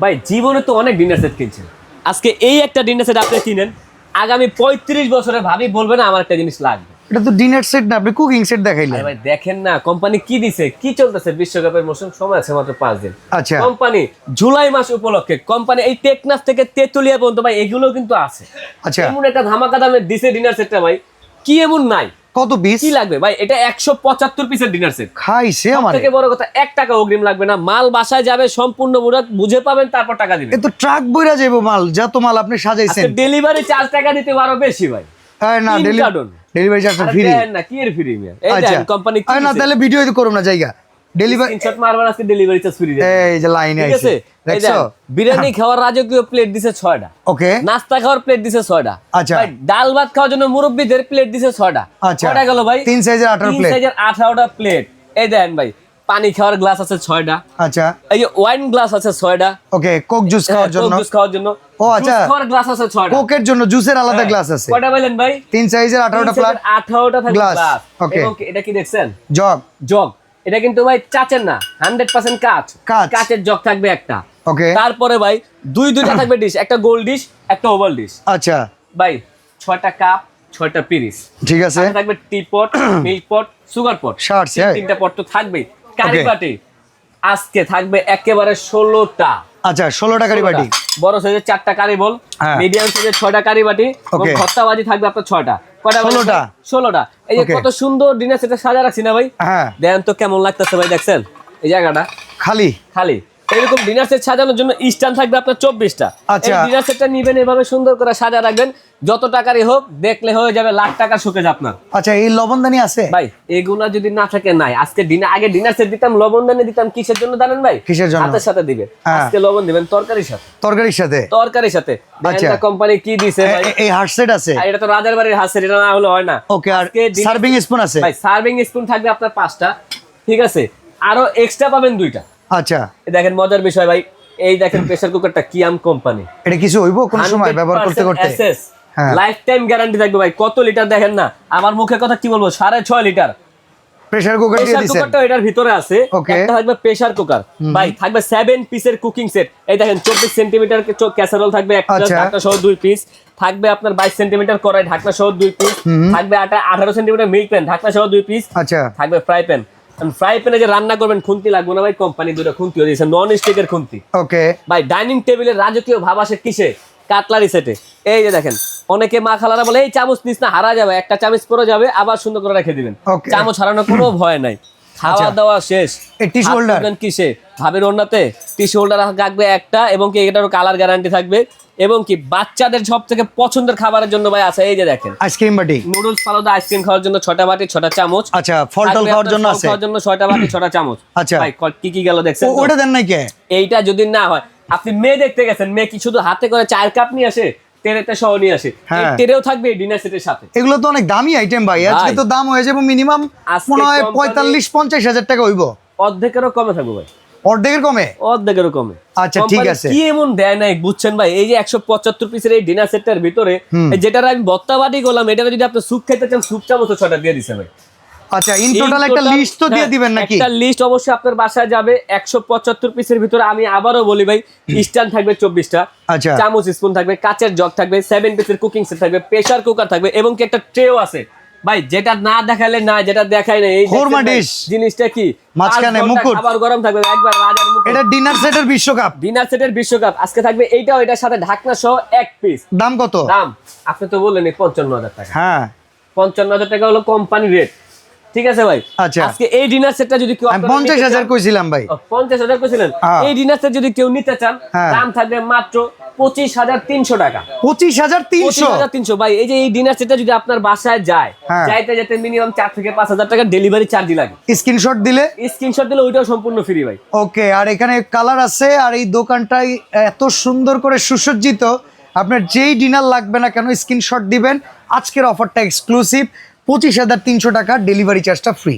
ভাই জীবনে তো অনেক ডিনার সেট কিনছেন, আজকে এই একটা ডিনার সেট আপনি কিনেন, আগামী 35 বছরে ভাবি বলবে না আমার একটা জিনিস লাগবে। এটা তো ডিনার সেট না, আপনি কুকিং সেট দেখাইলেন। ভাই দেখেন না কোম্পানি কি দিছে, কি চলতেছে, বিশ্বকাপের মৌসুম, সময় আছে মাত্র 5 দিন। আচ্ছা কোম্পানি জুলাই মাস উপলক্ষে কোম্পানি এই টেকনাফ থেকে তেতুলিয়া পর্যন্ত ভাই এগুলো কিন্তু আছে। আচ্ছা এমন একটা ধামাকা দামে দিছে ডিনার সেটটা ভাই, কি এমন নাই। কত পিস কি লাগবে ভাই, এটা 175 পিসের ডিনার সেট। খাইছে আমার থেকে বড় কথা 1 টাকা অগ্রিম লাগবে না, মাল বাসায় যাবে সম্পূর্ণ বুঝে পাবেন, তারপর টাকা দিবেন। এ তো ট্রাক বইরা যাবো মাল, যত মাল আপনি সাজাইছেন। ডেলিভারি চার্জ টাকা দিতে আরো বেশি ভাই। না ডেলিভারি চার্জটা ফ্রি না, কি এর ফ্রি মিয়া? এই আচ্ছা দেন কোম্পানি কি না, তাহলে ভিডিও করব না জায়গা ডেলিভারি স্ক্রিনশট মারবেন, আজকে ডেলিভারি চার্জ ফ্রি দেন। এই যে লাইনে ঠিক আছে, আইছে এই দেখছো? দেন বিরিয়ানি খাওয়ার রাজকীয় প্লেট দিছে 6টা, ওকে। নাস্তা খাওয়ার প্লেট দিছে 6টা, আচ্ছা। ভাই ডাল ভাত খাওয়ার জন্য মুরব্বিদের প্লেট দিছে 6টা। আচ্ছা। কয়টা গেল ভাই? 3 সাইজের 18 প্লেট। 3 সাইজের 18টা প্লেট। এই দেন ভাই পানি খাওয়ার গ্লাস আছে 6টা। আচ্ছা এই যে ওয়াইন গ্লাস আছে 6টা। ওকে, কোক জুস খাওয়ার জন্য। জুস খাওয়ার জন্য। ও আচ্ছা, জুস খাওয়ার গ্লাস আছে 6টা। কোকের জন্য জুসের আলাদা গ্লাস আছে। কয়টা বলেন ভাই? 3 সাইজের 18টা প্লেট, 18টা থাকবে গ্লাস। গ্লাস। ওকে। এবং এটা কি দেখছেন? জগ। জগ। এটা কিন্তু ভাই কাচের না, 100% কাঁচ। কাঁচ। কাচের জগ থাকবে একটা। ওকে। তারপরে ভাই দুইটা থাকবে ডিশ, একটা গোল ডিশ, একটা ওভাল ডিশ। আচ্ছা ভাই 6টা কাপ, 6টা পিরিস। ঠিক আছে। সাথে থাকবে tea pot, milk pot, sugar pot. Shards, তিনটা পট তো থাকবেই। কারি বাটি আজকে থাকবে একেবারে 16টা। আচ্ছা 16টা কারি বাটি। বড় সাইজের 4টা কারি বল, মিডিয়াম সাইজের 6টা কারি বাটি, এবং ভর্তাবাজি থাকবে আপনার 6টা। কয়টা? 16টা। এই যে কত সুন্দর ডিনার সেটটা সাজা রাখছি না ভাই? হ্যাঁ। দেন তো কেমন লাগতেছে ভাই, দেখছেন এই জায়গাটা খালি খালি। এরকম ডিনার সেট সাজানোর জন্য স্ট্যান্ড থাকবে আপনার 24টা। আচ্ছা। এই ডিনার সেটটা নিবেন, এভাবে সুন্দর করে সাজা রাখবেন, যত টাকারই হোক দেখলে হয়ে যাবে লাখ টাকার শোকেজ আপনার। আচ্ছা এই লবণদানি আছে ভাই এগুলা যদি না থাকে নাই, আজকে আগে ডিনার সেট দিতাম, লবণদানি দিতাম, কিসের জন্য জানেন ভাই? কিসের জন্য? হাতের সাথে দিবেন। আজকে লবণ দিবেন তরকারির সাথে। তরকারির সাথে? তরকারির সাথে। আচ্ছা কোম্পানি কি দিছে ভাই? এই হার্ট সেট আছে। আর এটা তো রাজার বাড়ির হাত সেট, এটা না হলে হয় না। ওকে। আর সার্ভিং স্পুন আছে ভাই, সার্ভিং স্পুন থাকবে আপনার 5টা। ঠিক আছে, আরো এক্সট্রা পাবেন 2টা। আচ্ছা দেখেন মজার বিষয় ভাই, এই দেখেন প্রেসার কুকারটা কিয়াম কোম্পানি। এটা কিছু হইব কোন সময় ব্যবহার করতে করতে? লাইফ টাইম গ্যারান্টি থাকবে ভাই। কত লিটার দেখেন না, আমার মুখে কথা কি বলবো, 6.5 লিটার প্রেসার কুকার দিয়ে দিছেন। কুকারটা এটার ভিতরে আছে। একটা থাকবে প্রেসার কুকার ভাই, থাকবে 7 পিসের কুকিং সেট। এই দেখেন 24 সেন্টিমিটার ক্যাসারোল থাকবে একটা, ঢাকনা সহ 2 পিস থাকবে। আপনার 22 সেন্টিমিটার কড়াই, ঢাকনা সহ 2 পিস থাকবে। 18 সেন্টিমিটার মিল্ক প্যান, ঢাকনা সহ 2 পিস। আচ্ছা থাকবে ফ্রাই প্যান। ফ্রাই প্যানে যে রান্না করবেন খুন্তি লাগবে না ভাই, কোম্পানি 2টা খুন্তি দিয়েছে, নন স্টিকের খুন্তি। ওকে ভাই ডাইনিং টেবিলের রাজকীয় ভাব আসে কিসে? কাটলারি সেটে। এই যে দেখেন অনেকে মা খালারা বলে এই চামচ নিস না, হারা যাবে, একটা চামচ পরে যাবে, আবার সুন্দর করে রেখে দিবেন। চামচ হারানোর কোনো ভয় নাই। খাওয়া দাওয়া শেষ, টিস্যু হোল্ডার কিসে? ভাবের ওড়নাতে টিস্যু হোল্ডার থাকবে একটা, এবং কি এটারও কালার গ্যারান্টি থাকবে। এবং কি বাচ্চাদের সব থেকে পছন্দের খাবারের জন্য ভাই আছে, এই যে দেখেন আইসক্রিম বাটি, নুডলস ফালুদা আইসক্রিম খাওয়ার জন্য 6টা বাটি, 6টা চামচ। আচ্ছা ফল টল খাওয়ার জন্য আছে, খাওয়ার জন্য 6টা বাটি, 6টা চামচ। আচ্ছা ভাই কি গেল দেখছেন? ওটা দেন নাই কে? এইটা যদি না হয়, আপনি মেয়ে দেখতে গেছেন, মেয়ে কি শুধু হাতে করে 4 কাপ নিয়ে আসে, টেরেতে সহ নিয়ে আসে, এই টেরেও থাকবে এই ডিনার সেটের সাথে। এগুলো তো অনেক দামি আইটেম ভাই, আজকে তো দাম হয়ে যাবে মিনিমাম মনে হয় 45-50 হাজার টাকা হইব। অর্ধেকেরও কমে থাকবে ভাই, অর্ধেকের কমে? অর্ধেকেরও কমে। আচ্ছা ঠিক আছে। কি এমন দেয় নাই বুঝছেন ভাই? এই যে 175 পিসের এই ডিনার সেটটার ভিতরে যেটার আমি ভর্তাবাটি করলাম, এটা যদি আপনি স্যুপ খেতে চান, স্যুপ চামচ 6টা দিয়ে দিছে ভাই। আচ্ছা ইন টোটাল একটা লিস্ট তো দিয়ে দিবেন নাকি? একটা লিস্ট অবশ্যই আপনার বাসায় যাবে। 175 পিসের ভিতরে আমি আবারও বলি ভাই, স্ট্যান্ড থাকবে 24টা, আচ্ছা চামচ স্পুন থাকবে, কাচের জগ থাকবে, 7 পিসের কুকিং সেট থাকবে, প্রেসার কুকার থাকবে, এবং কি একটা ট্রেও আছে ভাই, যেটা না দেখালে না, যেটা দেখাই না। এই জিনিসটা কি? মাঝখানে মুকুট, খাবার গরম থাকবে একবার রাজার মুকুট। এটা ডিনার সেটের বিশ্বকাপ। ডিনার সেটের বিশ্বকাপ আজকে থাকবে এইটাও, এটার সাথে ঢাকনা সহ 1 পিস। দাম কত? দাম আপনি তো বললেন 55,000 টাকা। হ্যাঁ 55,000 টাকা হলো কোম্পানি রেট। ঠিক আছে ভাই। আচ্ছা আজকে এই ডিনার সেটটা যদি কেউ 50,000 কইছিলাম ভাই, 50,000 কইছিলেন। এই ডিনার সেট যদি কেউ নিতে চান, দাম থাকবে মাত্র 25,300 টাকা। 25,300 ভাই। এই যে এই ডিনার সেটটা যদি আপনার বাসায় যায়, যাইতে যেতে মিনিমাম 4 থেকে 5,000 টাকা ডেলিভারি চার্জ লাগে। স্ক্রিনশট দিলে ওইটাও সম্পূর্ণ ফ্রি ভাই। ওকে। আর এখানে কালার আছে, আর এই দোকানটাই এত সুন্দর করে সুসজ্জিত, আপনার যেই ডিনার লাগবে না কেন স্ক্রিনশট দিবেন। আজকের অফারটা এক্সক্লুসিভ, 25,300 টাকা, ডেলিভারি চার্জটা ফ্রি।